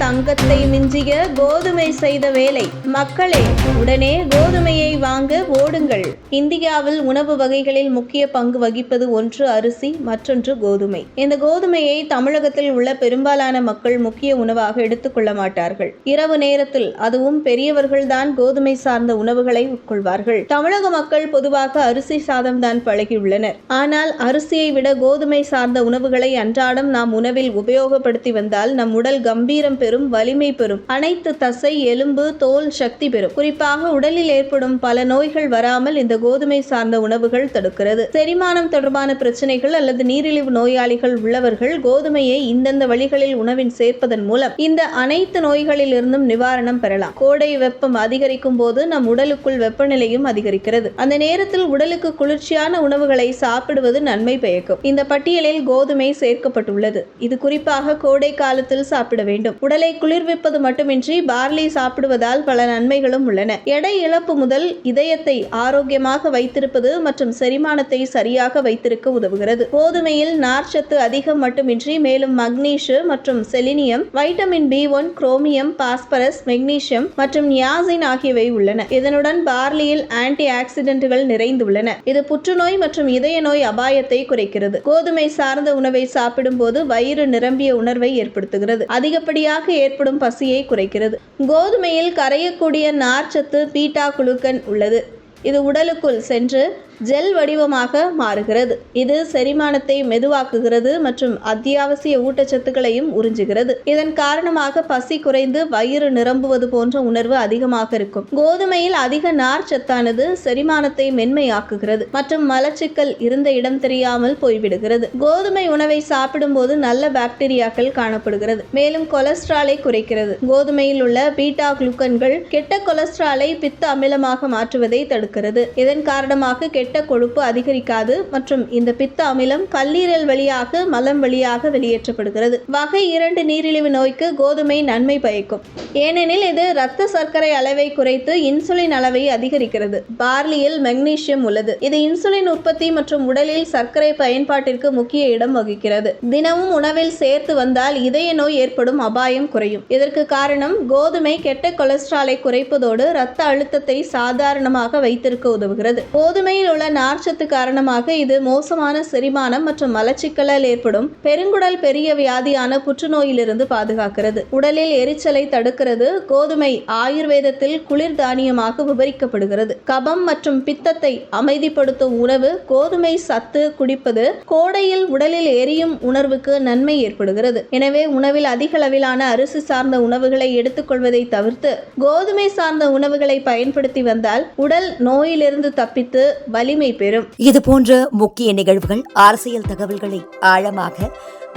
தங்கத்தை மிஞ்சிய கோதுமை செய்த வேலை. மக்களே, உடனே கோதுமையை வாங்க ஓடுங்கள். இந்தியாவில் உணவு வகைகளில் முக்கிய பங்கு வகிப்பது ஒன்று அரிசி, மற்றொன்று கோதுமை. இந்த கோதுமையை தமிழகத்தில் உள்ள பெரும்பாலான மக்கள் முக்கிய உணவாக எடுத்துக்கொள்ள மாட்டார்கள். இரவு நேரத்தில், அதுவும் பெரியவர்கள்தான் கோதுமை சார்ந்த உணவுகளை உட்கொள்வார்கள். தமிழக மக்கள் பொதுவாக அரிசி சாதம் தான் பழகியுள்ளனர். ஆனால் அரிசியை விட கோதுமை சார்ந்த உணவுகளை அன்றாடம் நாம் உணவில் உபயோகப்படுத்தி வந்தால் நம் உடல் கம்பீரம் பெறும், வலிமை பெறும், அனைத்து தசை, எலும்பு, தோல் சக்தி பெறும். குறிப்பாக உடலில் ஏற்படும் பல நோய்கள் வராமல் இந்த கோதுமை சார்ந்த உணவுகள் தடுக்கிறது. செரிமானம் தொடர்பான பிரச்சனைகள் அல்லது நீரிழிவு நோயாளிகள் உள்ளவர்கள் கோதுமையை இந்தந்த வழிகளில் உணவின் சேர்ப்பதன் மூலம் இந்த அனைத்து நோய்களில் இருந்தும் நிவாரணம் பெறலாம். கோடை வெப்பம் அதிகரிக்கும் போது நம் உடலுக்குள் வெப்பநிலையும் அதிகரிக்கிறது. அந்த நேரத்தில் உடலுக்கு குளிர்ச்சியான உணவுகளை சாப்பிடுவது நன்மை பயக்கும். இந்த பட்டியலில் கோதுமை சேர்க்கப்பட்டுள்ளது. இது குறிப்பாக கோடை காலத்தில் சாப்பிட வேண்டும். உடலை குளிர்விப்பது மட்டுமின்றி பார்லி சாப்பிடுவதால் பல நன்மைகளும் உள்ளன. எடை இழப்பு முதல் இதயத்தை ஆரோக்கியமாக வைத்திருப்பது மற்றும் செரிமானத்தை சரியாக வைத்திருக்க உதவுகிறது. கோதுமையில் நார்ச்சத்து அதிகம் மட்டுமின்றி மேலும் மக்னீசியம் மற்றும் selenium, vitamin B1, chromium, phosphorus, magnesium மற்றும் நியாசின் ஆகியவை உள்ளன. இதனுடன் பார்லியில் ஆன்டி ஆக்சிடென்ட்கள் நிறைந்துள்ளன. இது புற்றுநோய் மற்றும் இதய நோய் அபாயத்தை குறைக்கிறது. கோதுமை சார்ந்த உணவை சாப்பிடும் போது வயிறு நிரம்பிய உணர்வை ஏற்படுத்துகிறது. அதிகப்படியாக ஏற்படும் பசியை குறைக்கிறது. கோதுமையில் கரையக்கூடிய நார்ச்சத்து பீட்டா குளுக்கன் உள்ளது. இது உடலுக்குள் சென்று ஜெல் வடிவமாக மாறுகிறது. இது செரிமானத்தை மெதுவாக்குகிறது மற்றும் அத்தியாவசிய ஊட்டச்சத்துக்களையும் உறிஞ்சுகிறது. இதன் காரணமாக பசி குறைந்து வயிறு நிரம்புவது போன்ற உணர்வு அதிகமாக இருக்கும். கோதுமையில் அதிக நார் சத்தானது செரிமானத்தை மென்மையாக்குகிறது மற்றும் மலச்சிக்கல் இருந்த இடம் தெரியாமல் போய்விடுகிறது. கோதுமை உணவை சாப்பிடும் போது நல்ல பாக்டீரியாக்கள் காணப்படுகிறது. மேலும் கொலஸ்ட்ராலை குறைக்கிறது. கோதுமையில் உள்ள பீட்டா குளுக்கன்கள் கெட்ட கொலஸ்ட்ராலை பித்த அமிலமாக மாற்றுவதை தடுக்கிறது. இதன் காரணமாக கெட்ட கொழுப்பு அதிகரிக்காது மற்றும் இந்த பித்த அமிலம் கல்லீரல் வழியாக மலம் வழியாக வெளியேற்றப்படுகிறது. வகை 2 நீரிழிவு நோய்க்கு கோதுமை நன்மை பயக்கும். ஏனெனில் இது இரத்த சர்க்கரை அளவை குறைத்து இன்சுலின் அளவை அதிகரிக்கிறது. பார்லியில் மெக்னீசியம் உள்ளது. இது இன்சுலின் உற்பத்தி மற்றும் உடலில் சர்க்கரை பயன்பாட்டிற்கு முக்கிய இடம் வகிக்கிறது. தினமும் உணவில் சேர்த்து வந்தால் இதய நோய் ஏற்படும் அபாயம் குறையும். இதற்கு காரணம் கோதுமை கெட்ட கொலஸ்ட்ராலை குறைப்பதோடு இரத்த அழுத்தத்தை சாதாரணமாக வைத்திருக்க உதவுகிறது. கோதுமையில் உள்ள நார்ச்சத்து காரணமாக இது மோசமான செரிமானம் மற்றும் மலச்சிக்கலால் ஏற்படும் பெருங்குடல் பெரிய வியாதியான புற்றுநோயிலிருந்து பாதுகாக்கிறது. உடலில் எரிச்சலை தடுக்கிறது. கோதுமை ஆயுர்வேதத்தில் குளிர் தானியமாக விவரிக்கப்படுகிறது. கபம் மற்றும் பித்தத்தை அமைதிப்படுத்தும் உணவு கோதுமை சத்து குடிப்பது கோடையில் உடலில் எரியும் உணர்வுக்கு நன்மை ஏற்படுகிறது. எனவே உணவில் அதிக அளவிலான அரிசி சார்ந்த உணவுகளை எடுத்துக்கொள்வதை தவிர்த்து கோதுமை சார்ந்த உணவுகளை பயன்படுத்தி வந்தால் உடல் நோயிலிருந்து தப்பித்து வலிமை பெறும். இது போன்ற முக்கிய நிகழ்வுகள், அரசியல் தகவல்களை ஆழமாக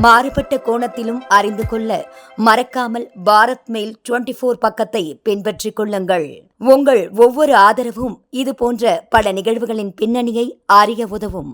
மாறுபட்ட கோணத்திலும் அறிந்து கொள்ள மறக்காமல் பாரத் மெயில் 24 பக்கத்தை பின்பற்றிக் கொள்ளுங்கள். உங்கள் ஒவ்வொரு ஆதரவும் இது போன்ற பல நிகழ்வுகளின் பின்னணியை அறிய உதவும்.